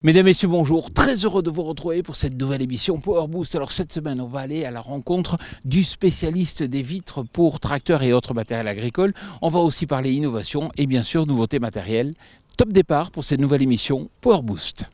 Mesdames, Messieurs, bonjour. Très heureux de vous retrouver pour cette nouvelle émission Power Boost. Alors cette semaine, on va aller à la rencontre du spécialiste des vitres pour tracteurs et autres matériels agricoles. On va aussi parler innovation et bien sûr nouveautés matérielles. Top départ pour cette nouvelle émission Power Boost.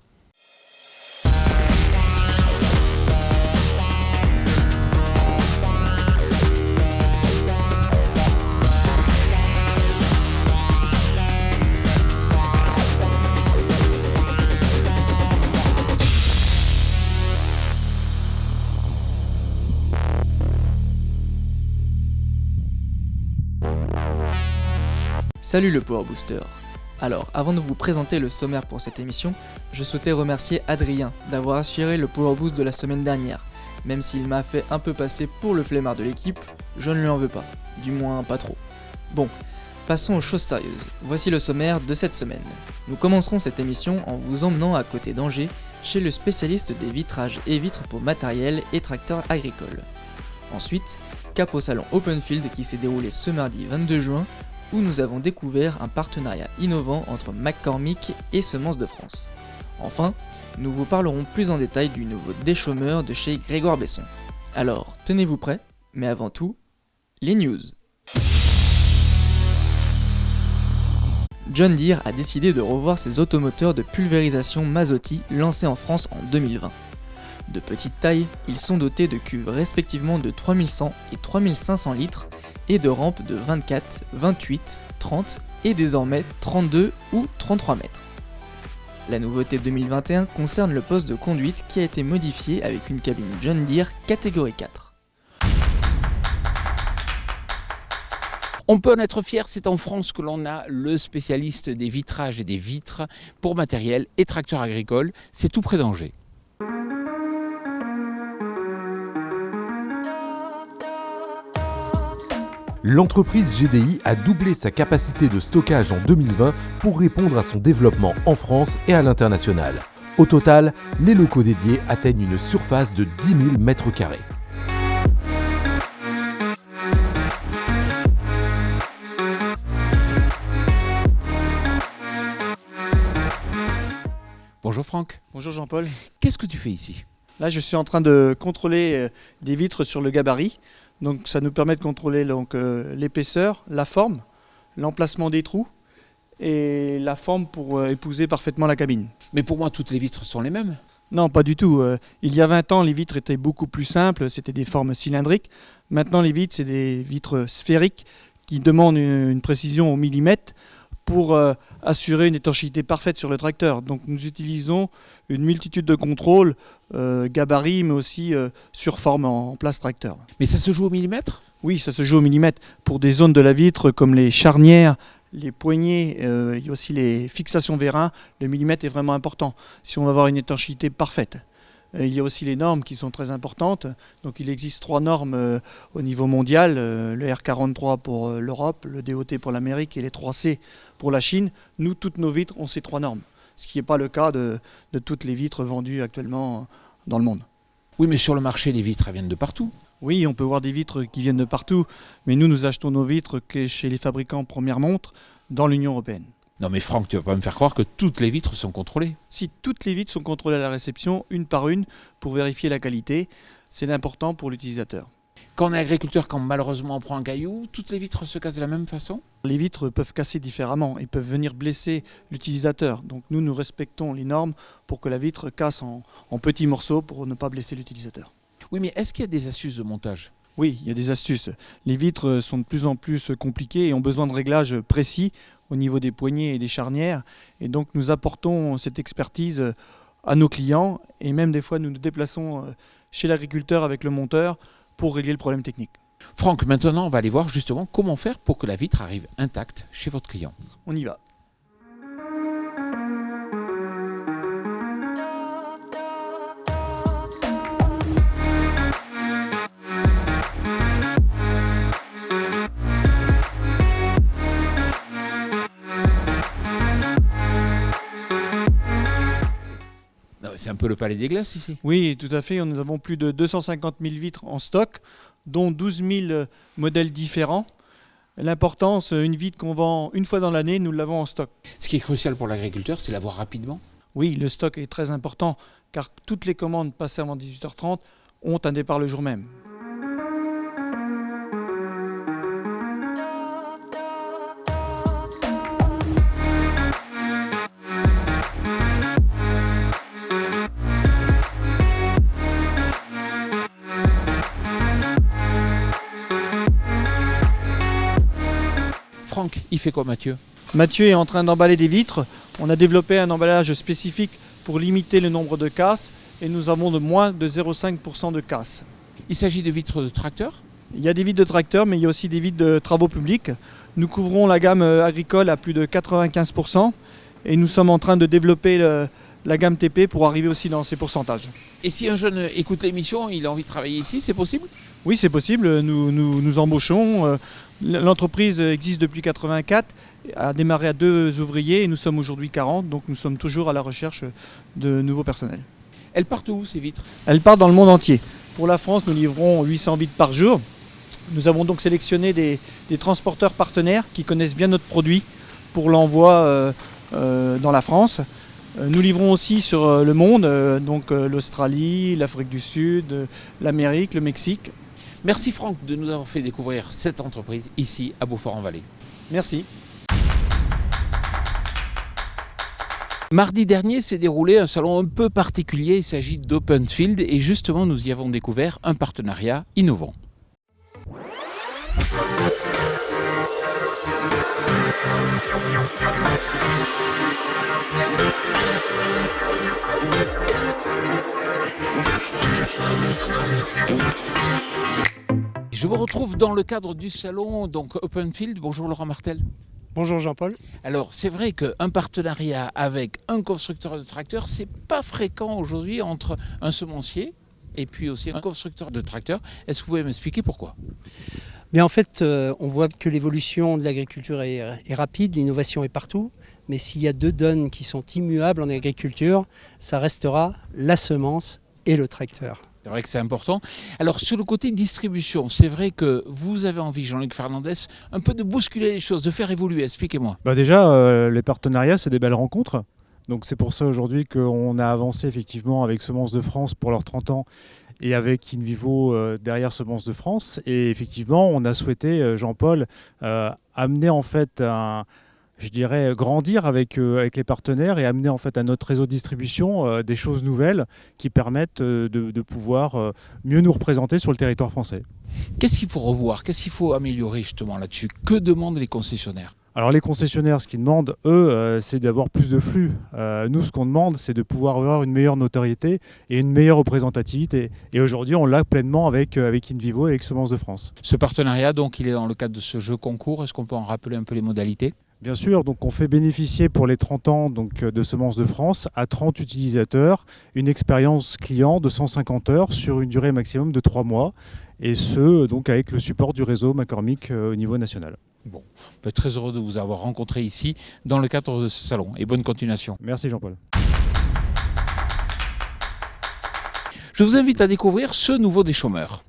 Salut le Power Booster. Alors, avant de vous présenter le sommaire pour cette émission, je souhaitais remercier Adrien d'avoir assuré le Power Boost de la semaine dernière. Même s'il m'a fait un peu passer pour le flemmard de l'équipe, je ne lui en veux pas. Du moins, pas trop. Bon, passons aux choses sérieuses. Voici le sommaire de cette semaine. Nous commencerons cette émission en vous emmenant à côté d'Angers, chez le spécialiste des vitrages et vitres pour matériel et tracteurs agricoles. Ensuite, cap au salon Openfield qui s'est déroulé ce mardi 22 juin, où nous avons découvert un partenariat innovant entre McCormick et Semences de France. Enfin, nous vous parlerons plus en détail du nouveau déchômeur de chez Grégoire Besson. Alors, tenez-vous prêts, mais avant tout, les news. John Deere a décidé de revoir ses automoteurs de pulvérisation Masotti lancés en France en 2020. De petite taille, ils sont dotés de cuves respectivement de 3100 et 3500 litres et de rampes de 24, 28, 30 et désormais 32 ou 33 mètres. La nouveauté 2021 concerne le poste de conduite qui a été modifié avec une cabine John Deere catégorie 4. On peut en être fier, c'est en France que l'on a le spécialiste des vitrages et des vitres pour matériel et tracteurs agricoles. C'est tout près d'Angers. L'entreprise GDI a doublé sa capacité de stockage en 2020 pour répondre à son développement en France et à l'international. Au total, les locaux dédiés atteignent une surface de 10 000 m². Bonjour Franck. Bonjour Jean-Paul. Qu'est-ce que tu fais ici ? Là, je suis en train de contrôler des vitres sur le gabarit. Donc, ça nous permet de contrôler l'épaisseur, la forme, l'emplacement des trous et la forme pour épouser parfaitement la cabine. Mais pour moi, toutes les vitres sont les mêmes. Non, pas du tout. Il y a 20 ans, les vitres étaient beaucoup plus simples. C'était des formes cylindriques. Maintenant, les vitres, c'est des vitres sphériques qui demandent une précision au millimètre pour assurer une étanchéité parfaite sur le tracteur. Donc nous utilisons une multitude de contrôles, gabarit, mais aussi sur forme en place tracteur. Mais ça se joue au millimètre ? Oui, ça se joue au millimètre. Pour des zones de la vitre comme les charnières, les poignées, il y a aussi les fixations vérins, le millimètre est vraiment important si on veut avoir une étanchéité parfaite. Il y a aussi les normes qui sont très importantes. Donc il existe 3 normes au niveau mondial, le R43 pour l'Europe, le DOT pour l'Amérique et les 3C pour la Chine. Nous, toutes nos vitres ont ces 3 normes, ce qui n'est pas le cas de toutes les vitres vendues actuellement dans le monde. Oui, mais sur le marché, les vitres viennent de partout. Oui, on peut voir des vitres qui viennent de partout, mais nous achetons nos vitres chez les fabricants première montre dans l'Union européenne. Non mais Franck, tu vas pas me faire croire que toutes les vitres sont contrôlées. Si toutes les vitres sont contrôlées à la réception, une par une, pour vérifier la qualité, c'est important pour l'utilisateur. Quand on est agriculteur, quand malheureusement on prend un caillou, toutes les vitres se cassent de la même façon ? Les vitres peuvent casser différemment et peuvent venir blesser l'utilisateur. Donc nous respectons les normes pour que la vitre casse en petits morceaux pour ne pas blesser l'utilisateur. Oui, mais est-ce qu'il y a des astuces de montage ? Oui, il y a des astuces. Les vitres sont de plus en plus compliquées et ont besoin de réglages précis au niveau des poignées et des charnières. Et donc nous apportons cette expertise à nos clients et même des fois nous nous déplaçons chez l'agriculteur avec le monteur pour régler le problème technique. Franck, maintenant on va aller voir justement comment faire pour que la vitre arrive intacte chez votre client. On y va. C'est un peu le palais des glaces ici. Oui, tout à fait. Nous avons plus de 250 000 vitres en stock, dont 12 000 modèles différents. L'importance, une vitre qu'on vend une fois dans l'année, nous l'avons en stock. Ce qui est crucial pour l'agriculteur, c'est l'avoir rapidement. Oui, le stock est très important car toutes les commandes passées avant 18h30 ont un départ le jour même. Franck, il fait quoi Mathieu? Mathieu est en train d'emballer des vitres. On a développé un emballage spécifique pour limiter le nombre de casses et nous avons de moins de 0,5% de casses. Il s'agit de vitres de tracteur? Il y a des vitres de tracteurs, mais il y a aussi des vitres de travaux publics. Nous couvrons la gamme agricole à plus de 95% et nous sommes en train de développer la gamme TP pour arriver aussi dans ces pourcentages. Et si un jeune écoute l'émission, il a envie de travailler ici, c'est possible? Oui, c'est possible. Nous embauchons. L'entreprise existe depuis 1984, a démarré à 2 ouvriers et nous sommes aujourd'hui 40, donc nous sommes toujours à la recherche de nouveaux personnels. Elles partent où ces vitres? Elles partent dans le monde entier. Pour la France, nous livrons 800 vitres par jour. Nous avons donc sélectionné des transporteurs partenaires qui connaissent bien notre produit pour l'envoi dans la France. Nous livrons aussi sur le monde, donc l'Australie, l'Afrique du Sud, l'Amérique, le Mexique. Merci Franck de nous avoir fait découvrir cette entreprise ici à Beaufort-en-Vallée. Merci. Mardi dernier s'est déroulé un salon un peu particulier, il s'agit d'Openfield et justement nous y avons découvert un partenariat innovant. Je vous retrouve dans le cadre du salon donc Openfield. Bonjour Laurent Martel. Bonjour Jean-Paul. Alors c'est vrai qu'un partenariat avec un constructeur de tracteurs, c'est pas fréquent aujourd'hui entre un semencier et puis aussi un constructeur de tracteurs. Est-ce que vous pouvez m'expliquer pourquoi? Mais en fait, on voit que l'évolution de l'agriculture est rapide, l'innovation est partout. Mais s'il y a 2 donnes qui sont immuables en agriculture, ça restera la semence et le tracteur. C'est vrai que c'est important. Alors sur le côté distribution, c'est vrai que vous avez envie, Jean-Luc Fernandez, un peu de bousculer les choses, de faire évoluer. Expliquez-moi. Déjà, les partenariats, c'est des belles rencontres. Donc c'est pour ça aujourd'hui qu'on a avancé effectivement avec Semences de France pour leurs 30 ans et avec InVivo derrière Semences de France. Et effectivement, on a souhaité, Jean-Paul, amener en fait grandir avec les partenaires et amener en fait à notre réseau de distribution des choses nouvelles qui permettent de pouvoir mieux nous représenter sur le territoire français. Qu'est-ce qu'il faut revoir? Qu'est-ce qu'il faut améliorer justement là-dessus? Que demandent les concessionnaires? Alors les concessionnaires, ce qu'ils demandent, eux, c'est d'avoir plus de flux. Nous, ce qu'on demande, c'est de pouvoir avoir une meilleure notoriété et une meilleure représentativité. Et aujourd'hui, on l'a pleinement avec InVivo et avec Semences de France. Ce partenariat, donc, il est dans le cadre de ce jeu concours. Est-ce qu'on peut en rappeler un peu les modalités? Bien sûr, donc on fait bénéficier pour les 30 ans de Semences de France à 30 utilisateurs une expérience client de 150 heures sur une durée maximum de 3 mois. Et ce, donc avec le support du réseau McCormick au niveau national. Bon, on peut être très heureux de vous avoir rencontré ici dans le cadre de ce salon. Et bonne continuation. Merci Jean-Paul. Je vous invite à découvrir ce nouveau des chômeurs.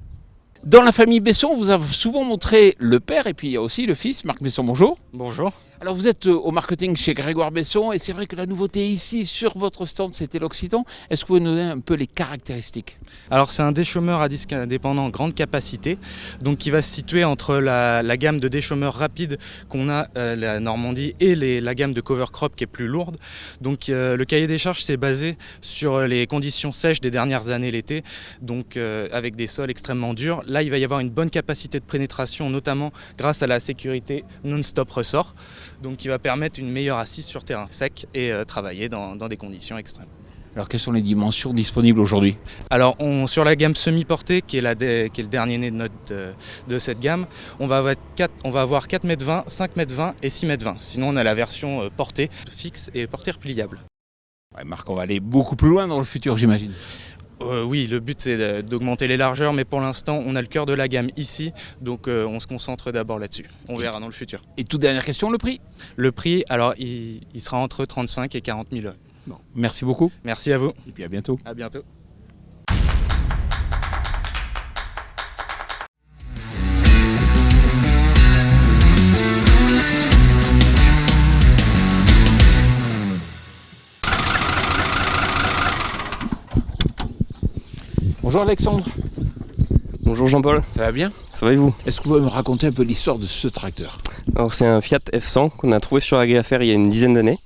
Dans la famille Besson, vous avez souvent montré le père et puis il y a aussi le fils, Marc Besson, bonjour. Bonjour. Alors vous êtes au marketing chez Grégoire Besson et c'est vrai que la nouveauté ici sur votre stand c'était l'Occitan. Est-ce que vous nous donnez un peu les caractéristiques? Alors c'est un déchômeur à disque indépendant grande capacité, donc qui va se situer entre la gamme de déchômeurs rapides qu'on a la Normandie et la gamme de cover crop qui est plus lourde. Donc le cahier des charges s'est basé sur les conditions sèches des dernières années l'été, donc avec des sols extrêmement durs. Là il va y avoir une bonne capacité de pénétration, notamment grâce à la sécurité non-stop ressort. Donc qui va permettre une meilleure assise sur terrain sec et travailler dans des conditions extrêmes. Alors quelles sont les dimensions disponibles aujourd'hui? Alors sur la gamme semi-portée, qui est le dernier né de cette gamme, on va avoir 4,20 m, 5,20 m et 6,20 m. Sinon on a la version portée fixe et portière pliable. Ouais, Marc, on va aller beaucoup plus loin dans le futur j'imagine. Oui, le but c'est d'augmenter les largeurs, mais pour l'instant on a le cœur de la gamme ici, donc on se concentre d'abord là-dessus. On verra dans le futur. Et toute dernière question, le prix? Le prix, alors il sera entre 35 et 40 000 €. Bon, merci beaucoup. Merci à vous. Et puis à bientôt. À bientôt. Bonjour Alexandre, Bonjour Jean-Paul, ça va bien? ça va et vous? Est-ce que vous pouvez me raconter un peu l'histoire de ce tracteur? Alors c'est un Fiat F100 qu'on a trouvé sur Agriafert il y a une dizaine d'années.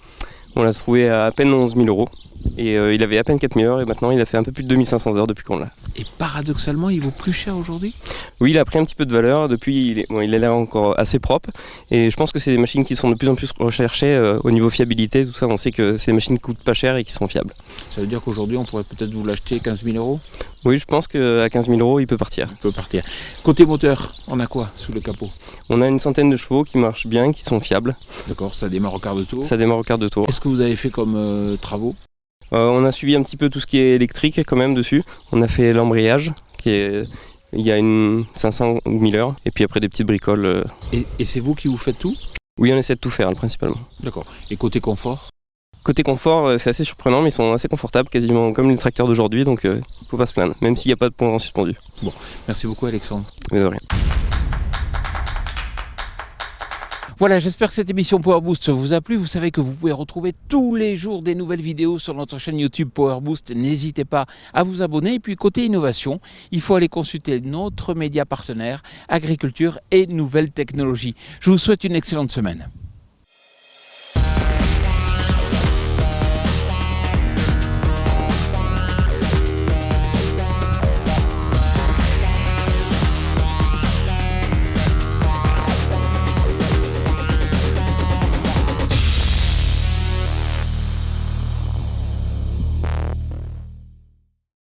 On l'a trouvé à peine 11 000 € et il avait à peine 4 000 heures et maintenant il a fait un peu plus de 2500 heures depuis qu'on l'a. Et paradoxalement, il vaut plus cher aujourd'hui? Oui, il a pris un petit peu de valeur, depuis il a l'air encore assez propre et je pense que c'est des machines qui sont de plus en plus recherchées au niveau fiabilité, tout ça. On sait que c'est des machines qui coûtent pas cher et qui sont fiables. Ça veut dire qu'aujourd'hui, on pourrait peut-être vous l'acheter 15 000 €? Oui, je pense qu'à 15 000 € il peut partir. Il peut partir. Côté moteur, on a quoi sous le capot? On a une centaine de chevaux qui marchent bien, qui sont fiables. D'accord, ça démarre au quart de tour. Ça démarre au quart de tour. Qu'est-ce que vous avez fait comme travaux? On a suivi un petit peu tout ce qui est électrique quand même dessus. On a fait l'embrayage, il y a une 500 ou 1000 heures, et puis après des petites bricoles. Et c'est vous qui vous faites tout? Oui, on essaie de tout faire principalement. D'accord. Et côté confort? Côté confort, c'est assez surprenant, mais ils sont assez confortables, quasiment comme les tracteurs d'aujourd'hui, donc il ne faut pas se plaindre, même s'il n'y a pas de pont suspendu. Bon, merci beaucoup Alexandre. Mais de rien. Voilà, j'espère que cette émission Power Boost vous a plu. Vous savez que vous pouvez retrouver tous les jours des nouvelles vidéos sur notre chaîne YouTube Power Boost. N'hésitez pas à vous abonner. Et puis côté innovation, il faut aller consulter notre média partenaire Agriculture et Nouvelles Technologies. Je vous souhaite une excellente semaine.